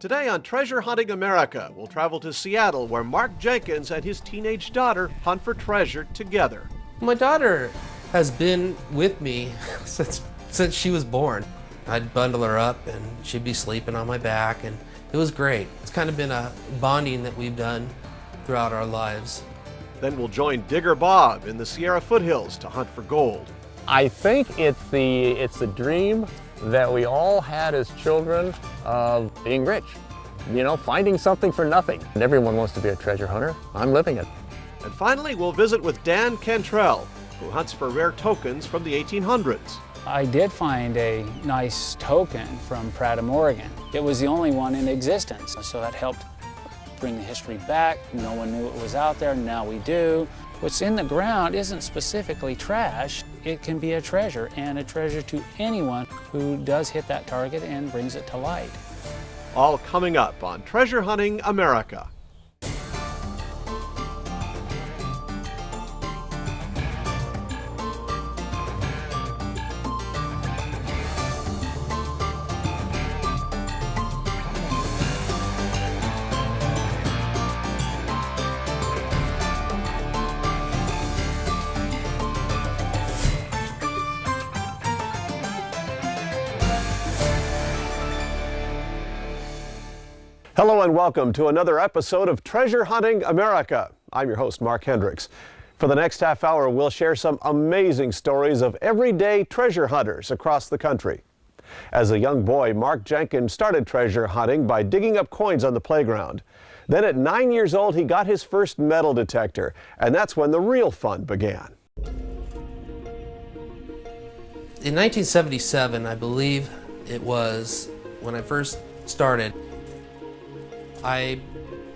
Today on Treasure Hunting America, we'll travel to Seattle where Mark Jenkins and his teenage daughter hunt for treasure together. My daughter has been with me since she was born. I'd bundle her up and she'd be sleeping on my back, and it was great. It's kind of been a bonding that we've done throughout our lives. Then we'll join Digger Bob in the Sierra foothills to hunt for gold. I think it's the dream that we all had as children of being rich. You know, finding something for nothing. And everyone wants to be a treasure hunter. I'm living it. And finally, we'll visit with Dan Cantral, who hunts for rare tokens from the 1800s. I did find a nice token from Prattam, Oregon. It was the only one in existence, so that helped bring the history back. No one knew it was out there, now we do. What's in the ground isn't specifically trash. It can be a treasure, and a treasure to anyone who does hit that target and brings it to light. All coming up on Treasure Hunting America. Hello and welcome to another episode of Treasure Hunting America. I'm your host, Mark Hendricks. For the next half hour, we'll share some amazing stories of everyday treasure hunters across the country. As a young boy, Mark Jenkins started treasure hunting by digging up coins on the playground. Then at 9 years old, he got his first metal detector, and that's when the real fun began. In 1977, I believe it was, when I first started, I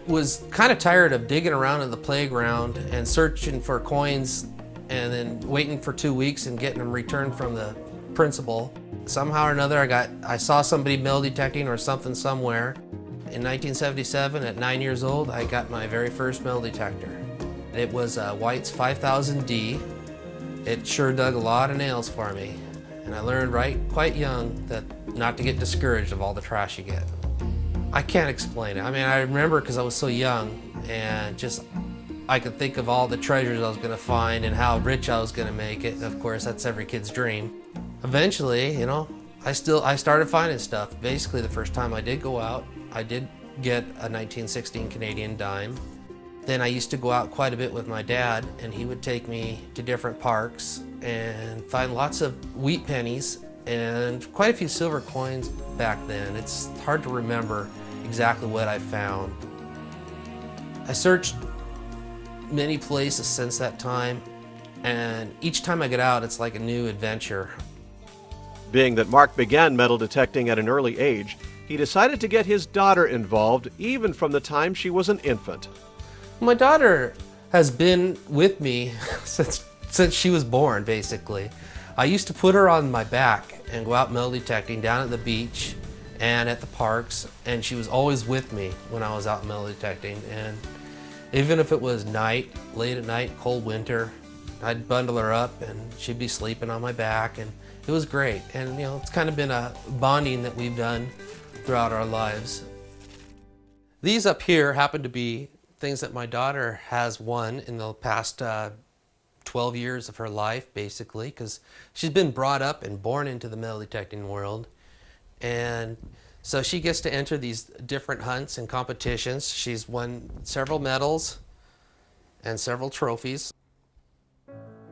was kind of tired of digging around in the playground and searching for coins and then waiting for 2 weeks and getting them returned from the principal. Somehow or another I saw somebody metal detecting or something somewhere. In 1977, at 9 years old, I got my very first metal detector. It was a White's 5000D. It sure dug a lot of nails for me. And I learned quite young that not to get discouraged of all the trash you get. I can't explain it. I mean, I remember because I was so young, and just I could think of all the treasures I was going to find and how rich I was going to make it. Of course, that's every kid's dream. Eventually, you know, I started finding stuff. Basically, the first time I did go out, I did get a 1916 Canadian dime. Then I used to go out quite a bit with my dad, and he would take me to different parks and find lots of wheat pennies and quite a few silver coins back then. It's hard to remember exactly what I found. I searched many places since that time, and each time I get out, it's like a new adventure. Being that Mark began metal detecting at an early age, he decided to get his daughter involved even from the time she was an infant. My daughter has been with me since she was born, basically. I used to put her on my back and go out metal detecting down at the beach and at the parks, and she was always with me when I was out metal detecting. And even if it was night, late at night, cold winter, I'd bundle her up and she'd be sleeping on my back, and it was great. And you know, it's kind of been a bonding that we've done throughout our lives. These up here happen to be things that my daughter has won in the past 12 years of her life, basically, because she's been brought up and born into the metal detecting world. And so she gets to enter these different hunts and competitions. She's won several medals and several trophies.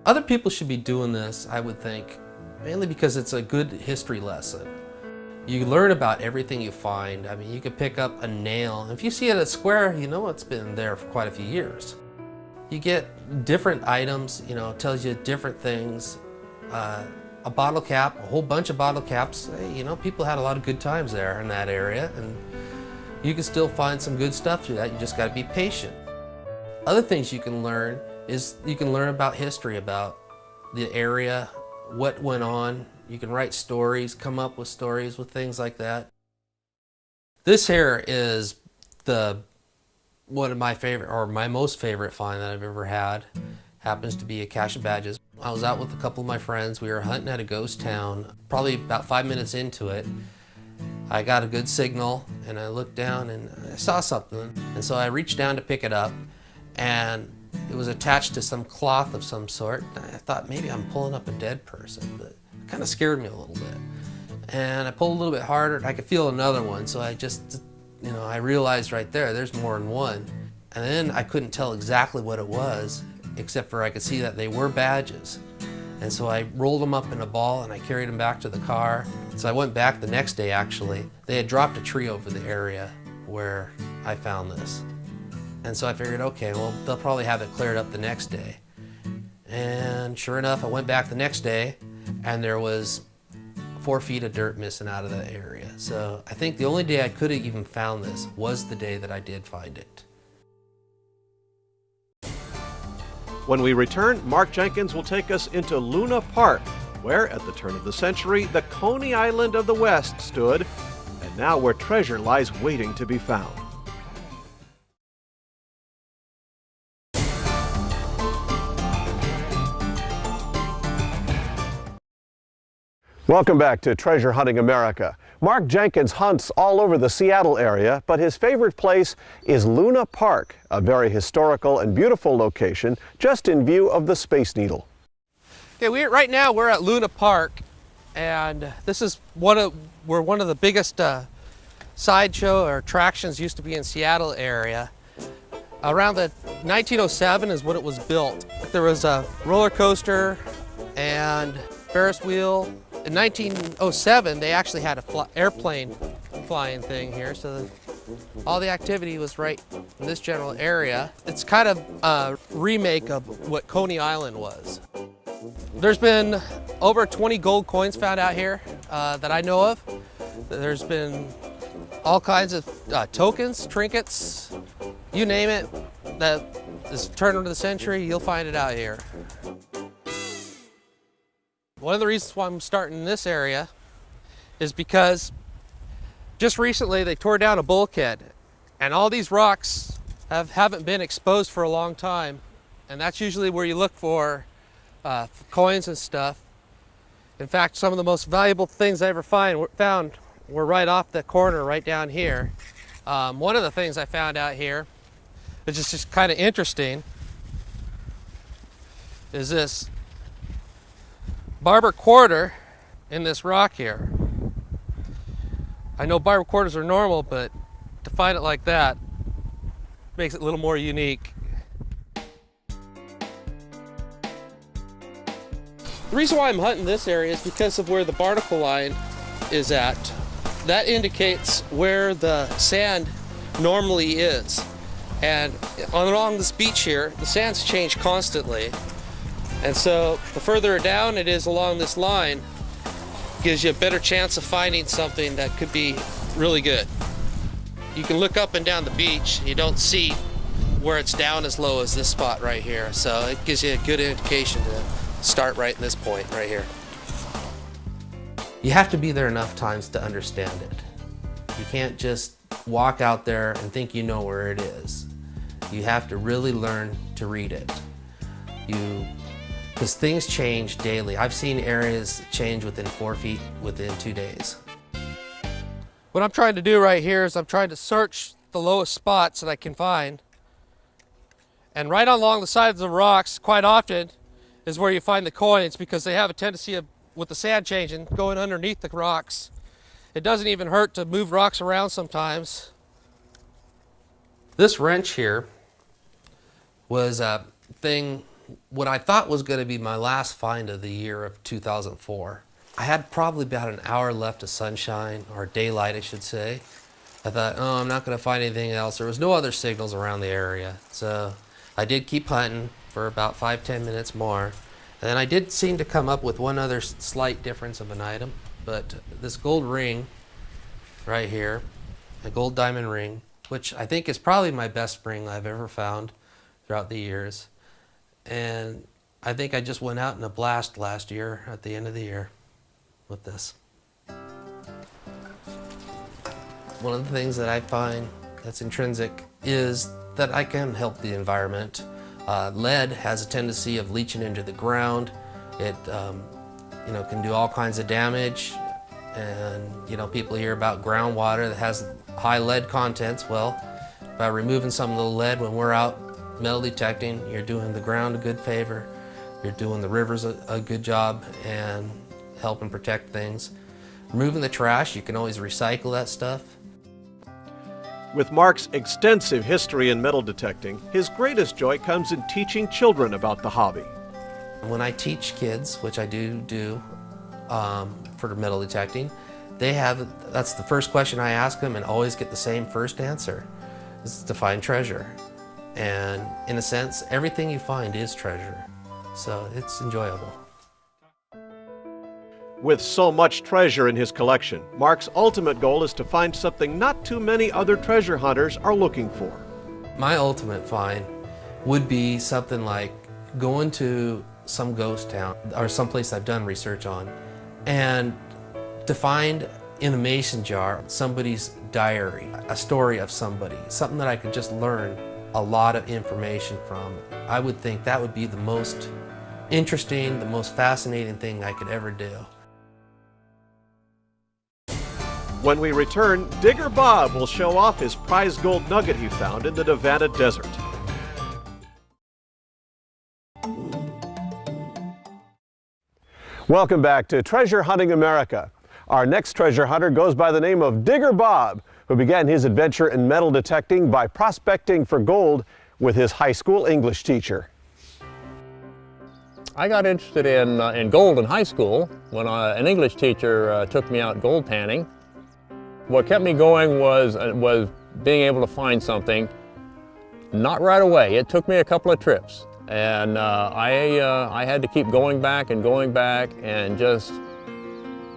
Other people should be doing this, I would think, mainly because it's a good history lesson. You learn about everything you find. I mean, you could pick up a nail. If you see it at Square, you know it's been there for quite a few years. You get different items, you know, it tells you different things. A bottle cap, a whole bunch of bottle caps. Hey, you know, people had a lot of good times there in that area, and you can still find some good stuff through that. You just got to be patient. Other things you can learn is you can learn about history, about the area, what went on. You can write stories, come up with stories with things like that. This here is one of my favorite, or my most favorite find that I've ever had. Happens to be a cache of badges. I was out with a couple of my friends. We were hunting at a ghost town, probably about 5 minutes into it, I got a good signal and I looked down and I saw something. And so I reached down to pick it up, and it was attached to some cloth of some sort. I thought maybe I'm pulling up a dead person, but it kind of scared me a little bit. And I pulled a little bit harder and I could feel another one. So I just, I realized right there's more than one. And then I couldn't tell exactly what it was, except for I could see that they were badges. And so I rolled them up in a ball and I carried them back to the car. So I went back the next day actually. They had dropped a tree over the area where I found this. And so I figured, okay, well, they'll probably have it cleared up the next day. And sure enough, I went back the next day and there was 4 feet of dirt missing out of that area. So I think the only day I could have even found this was the day that I did find it. When we return, Mark Jenkins will take us into Luna Park, where at the turn of the century, the Coney Island of the West stood, and now where treasure lies waiting to be found. Welcome back to Treasure Hunting America. Mark Jenkins hunts all over the Seattle area, but his favorite place is Luna Park, a very historical and beautiful location just in view of the Space Needle. Okay, right now we're at Luna Park, and this is where one of the biggest sideshow or attractions used to be in Seattle area. Around the 1907 is when it was built. There was a roller coaster and Ferris wheel. In 1907, they actually had an airplane flying thing here, so all the activity was right in this general area. It's kind of a remake of what Coney Island was. There's been over 20 gold coins found out here that I know of. There's been all kinds of tokens, trinkets, you name it, that is turn of the century, you'll find it out here. One of the reasons why I'm starting in this area is because just recently they tore down a bulkhead, and all these rocks haven't been exposed for a long time, and that's usually where you look for coins and stuff. In fact, some of the most valuable things I ever found were right off the corner right down here. One of the things I found out here, which is just kind of interesting, is this barber quarter in this rock here. I know barber quarters are normal, but to find it like that makes it a little more unique. The reason why I'm hunting this area is because of where the barnacle line is at. That indicates where the sand normally is. And along this beach here, the sand's changed constantly. And so the further down it is along this line, gives you a better chance of finding something that could be really good. You can look up and down the beach, you don't see where it's down as low as this spot right here. So it gives you a good indication to start right in this point right here. You have to be there enough times to understand it. You can't just walk out there and think you know where it is. You have to really learn to read it. Because things change daily. I've seen areas change within 4 feet within 2 days. What I'm trying to do right here is I'm trying to search the lowest spots that I can find. And right along the sides of the rocks, quite often, is where you find the coins, because they have a tendency of, with the sand changing, going underneath the rocks. It doesn't even hurt to move rocks around sometimes. This wrench here was a thing, what I thought was going to be my last find of the year of 2004. I had probably about an hour left of sunshine, or daylight I should say. I thought, oh, I'm not going to find anything else. There was no other signals around the area. So I did keep hunting for about 5-10 minutes more. And then I did seem to come up with one other slight difference of an item. But this gold ring right here, a gold diamond ring, which I think is probably my best ring I've ever found throughout the years. And I think I just went out in a blast last year at the end of the year with this. One of the things that I find that's intrinsic is that I can help the environment. Lead has a tendency of leaching into the ground. It can do all kinds of damage. And you know, people hear about groundwater that has high lead contents. Well, by removing some of the lead when we're out metal detecting, you're doing the ground a good favor, you're doing the rivers a good job, and helping protect things. Removing the trash, you can always recycle that stuff. With Mark's extensive history in metal detecting, his greatest joy comes in teaching children about the hobby. When I teach kids, which I do for metal detecting, that's the first question I ask them, and always get the same first answer, is to find treasure. And in a sense, everything you find is treasure, so it's enjoyable. With so much treasure in his collection, Mark's ultimate goal is to find something not too many other treasure hunters are looking for. My ultimate find would be something like going to some ghost town or someplace I've done research on, and to find in a mason jar somebody's diary, a story of somebody, something that I could just learn a lot of information from. I would think that would be the most interesting, the most fascinating thing I could ever do. When we return, Digger Bob will show off his prize gold nugget he found in the Nevada desert. Welcome back to Treasure Hunting America. Our next treasure hunter goes by the name of Digger Bob, who began his adventure in metal detecting by prospecting for gold with his high school English teacher. I got interested in gold in high school when an English teacher took me out gold panning. What kept me going was being able to find something, not right away. It took me a couple of trips, and I had to keep going back and just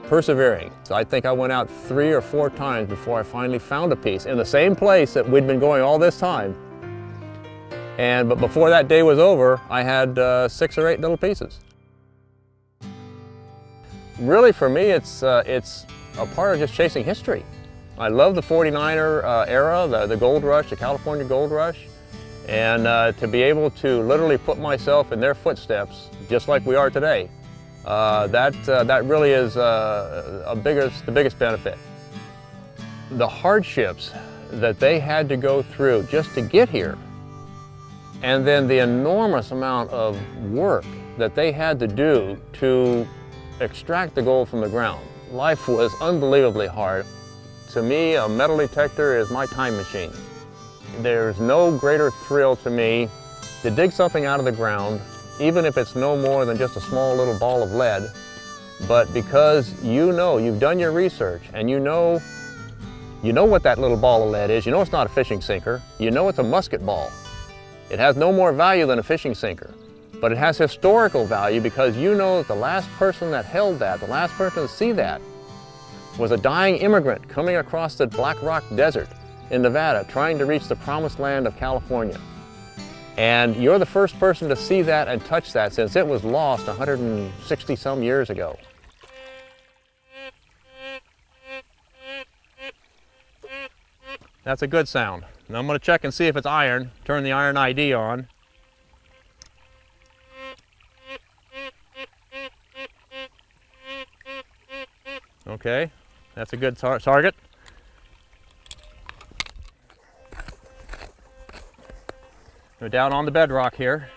persevering. So I think I went out 3 or 4 times before I finally found a piece in the same place that we'd been going all this time. But before that day was over, I had 6 or 8 little pieces. Really, for me, it's a part of just chasing history. I love the 49er era, the gold rush, the California gold rush, and to be able to literally put myself in their footsteps, just like we are today, that really is the biggest benefit. The hardships that they had to go through just to get here, and then the enormous amount of work that they had to do to extract the gold from the ground. Life was unbelievably hard. To me, a metal detector is my time machine. There's no greater thrill to me to dig something out of the ground, even if it's no more than just a small little ball of lead, but because you know, you've done your research, and you know what that little ball of lead is. You know it's not a fishing sinker. You know it's a musket ball. It has no more value than a fishing sinker, but it has historical value because you know that the last person that held that, the last person to see that, was a dying immigrant coming across the Black Rock Desert in Nevada, trying to reach the promised land of California. And you're the first person to see that and touch that since it was lost 160 some years ago. That's a good sound. Now I'm going to check and see if it's iron. Turn the iron ID on. Okay, that's a good target. We're down on the bedrock here.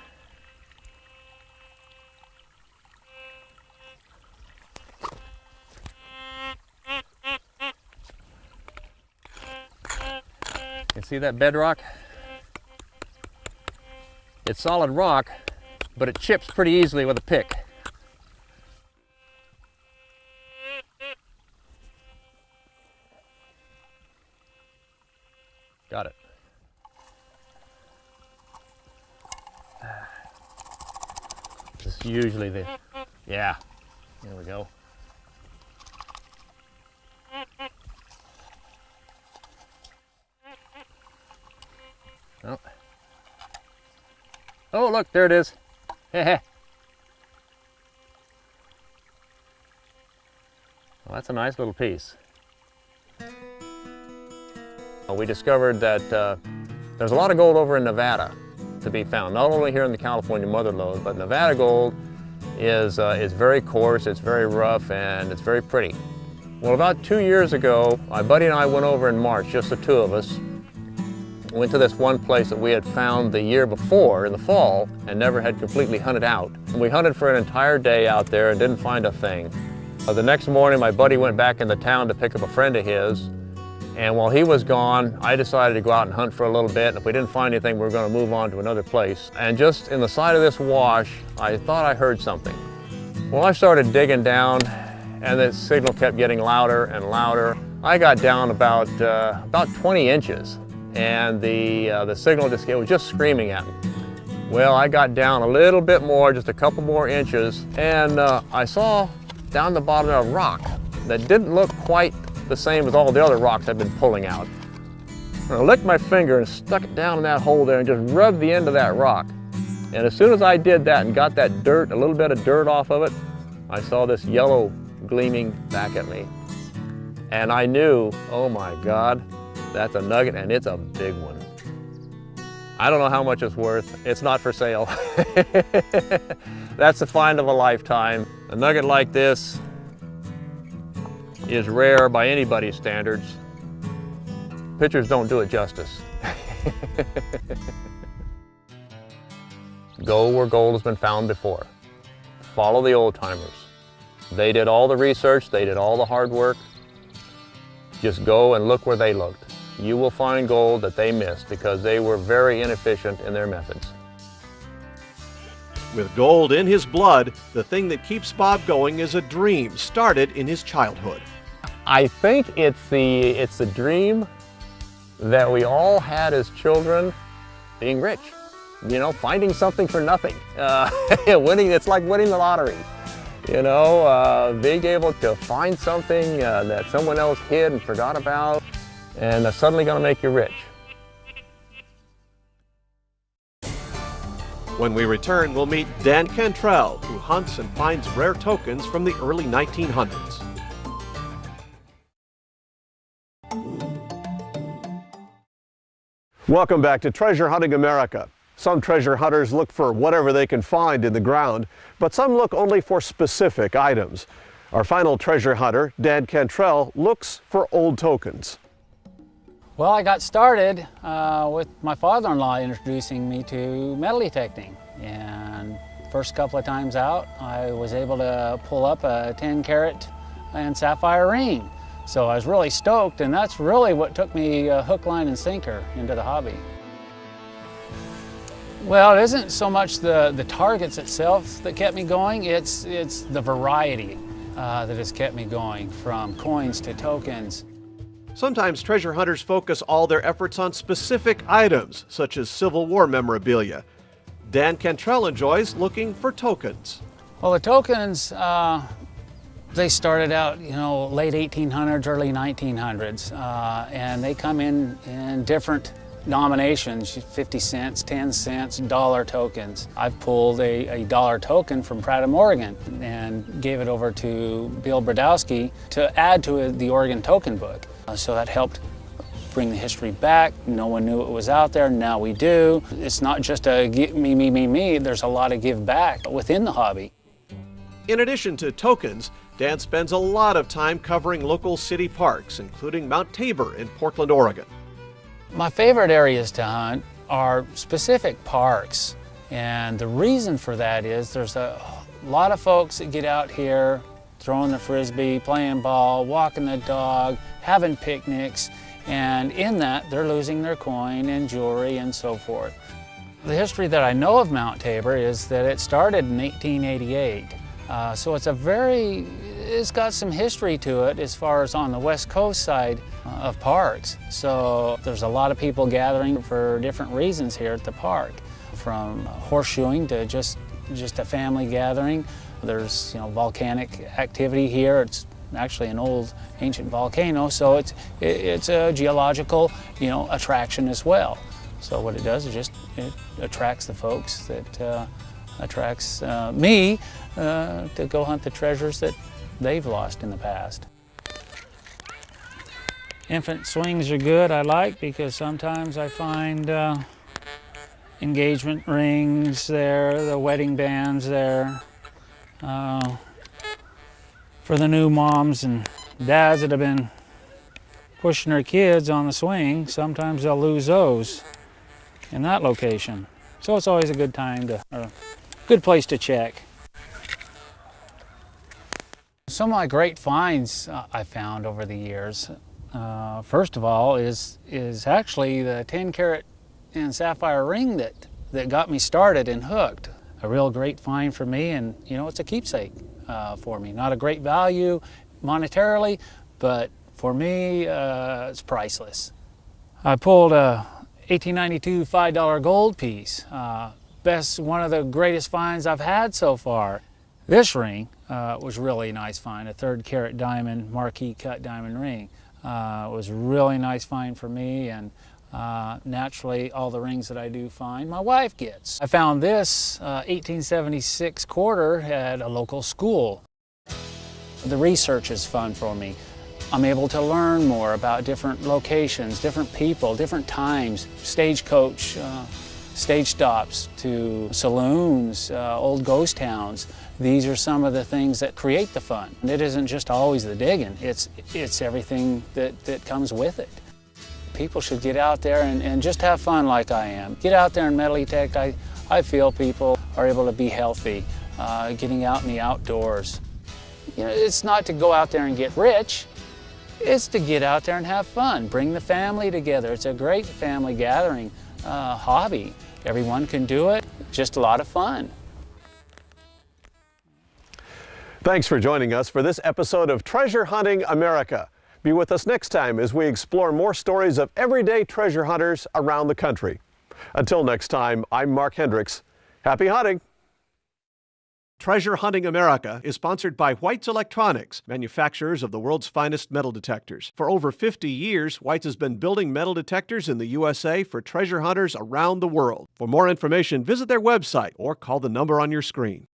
You see that bedrock? It's solid rock, but it chips pretty easily with a pick. Got it. This is usually the, yeah, there we go. Oh, oh look, there it is. Well, that's a nice little piece. We discovered that there's a lot of gold over in Nevada to be found, not only here in the California mother lode, but Nevada gold is very coarse, it's very rough, and it's very pretty. Well, about 2 years ago, my buddy and I went over in March, just the two of us. Went to this one place that we had found the year before in the fall and never had completely hunted out. And we hunted for an entire day out there and didn't find a thing. The next morning, my buddy went back into town to pick up a friend of his. And while he was gone, I decided to go out and hunt for a little bit. And if we didn't find anything, we were going to move on to another place. And just in the side of this wash, I thought I heard something. Well, I started digging down, and the signal kept getting louder and louder. I got down about 20 inches, and the signal it was just screaming at me. Well, I got down a little bit more, just a couple more inches, and I saw down the bottom of a rock that didn't look quite the same as all the other rocks I've been pulling out. And I licked my finger and stuck it down in that hole there and just rubbed the end of that rock. And as soon as I did that and got that dirt, a little bit of dirt off of it, I saw this yellow gleaming back at me. And I knew, oh my God, that's a nugget, and it's a big one. I don't know how much it's worth. It's not for sale. That's the find of a lifetime. A nugget like this is rare by anybody's standards. Pictures don't do it justice. Go where gold has been found before. Follow the old timers. They did all the research, they did all the hard work. Just go and look where they looked. You will find gold that they missed because they were very inefficient in their methods. With gold in his blood, the thing that keeps Bob going is a dream started in his childhood. I think it's the dream that we all had as children, being rich. You know, finding something for nothing. Winning, it's like winning the lottery. You know, being able to find something that someone else hid and forgot about, and that's suddenly going to make you rich. When we return, we'll meet Dan Cantral, who hunts and finds rare tokens from the early 1900s. Welcome back to Treasure Hunting America. Some treasure hunters look for whatever they can find in the ground, but some look only for specific items. Our final treasure hunter, Dan Cantral, looks for old tokens. Well, I got started with my father-in-law introducing me to metal detecting. And first couple of times out, I was able to pull up a 10-carat and sapphire ring. So I was really stoked, and that's really what took me hook, line, and sinker into the hobby. Well, it isn't so much the targets itself that kept me going, it's the variety that has kept me going, from coins to tokens. Sometimes treasure hunters focus all their efforts on specific items, such as Civil War memorabilia. Dan Cantral enjoys looking for tokens. Well, the tokens, they started out, you know, late 1800s, early 1900s, and they come in different denominations, 50 cents, 10 cents, dollar tokens. I've pulled a dollar token from Prattam, Oregon, and gave it over to Bill Brodowski to add to the Oregon token book. So that helped bring the history back. No one knew it was out there, now we do. It's not just a me, there's a lot of give back within the hobby. In addition to tokens, Dan spends a lot of time covering local city parks, including Mount Tabor in Portland, Oregon. My favorite areas to hunt are specific parks, and the reason for that is there's a lot of folks that get out here throwing the frisbee, playing ball, walking the dog, having picnics, and in that they're losing their coin and jewelry and so forth. The history that I know of Mount Tabor is that it started in 1888. So it's got some history to it as far as on the West Coast side of parks. So there's a lot of people gathering for different reasons here at the park, from horseshoeing to just a family gathering. There's, you know, volcanic activity here. It's actually an old ancient volcano, so it's a geological, you know, attraction as well. So what it does is it attracts the folks that attracts me to go hunt the treasures that they've lost in the past. Infant swings are good, I like, because sometimes I find engagement rings there, the wedding bands there, for the new moms and Dads that have been pushing their kids on the swing, sometimes they'll lose those in that location. So it's always a good time to, or a good place to check. Some of my great finds I found over the years, first of all, is actually the 10-carat and sapphire ring that got me started and hooked. A real great find for me, and you know, it's a keepsake for me. Not a great value monetarily, but for me, it's priceless. I pulled a 1892 $5 gold piece. One of the greatest finds I've had so far. This ring was really a nice find, a 3rd-carat diamond, marquee cut diamond ring. It was a really nice find for me, and naturally all the rings that I do find, my wife gets. I found this 1876 quarter at a local school. The research is fun for me. I'm able to learn more about different locations, different people, different times, stagecoach, stage stops to saloons, old ghost towns. These are some of the things that create the fun. It isn't just always the digging, it's everything that comes with it. People should get out there and just have fun like I am. Get out there and metal detect. I feel people are able to be healthy, getting out in the outdoors. You know, it's not to go out there and get rich. It's to get out there and have fun, bring the family together. It's a great family gathering hobby. Everyone can do it, just a lot of fun. Thanks for joining us for this episode of Treasure Hunting America. Be with us next time as we explore more stories of everyday treasure hunters around the country. Until next time, I'm Mark Hendricks. Happy hunting! Treasure Hunting America is sponsored by White's Electronics, manufacturers of the world's finest metal detectors. For over 50 years, White's has been building metal detectors in the USA for treasure hunters around the world. For more information, visit their website or call the number on your screen.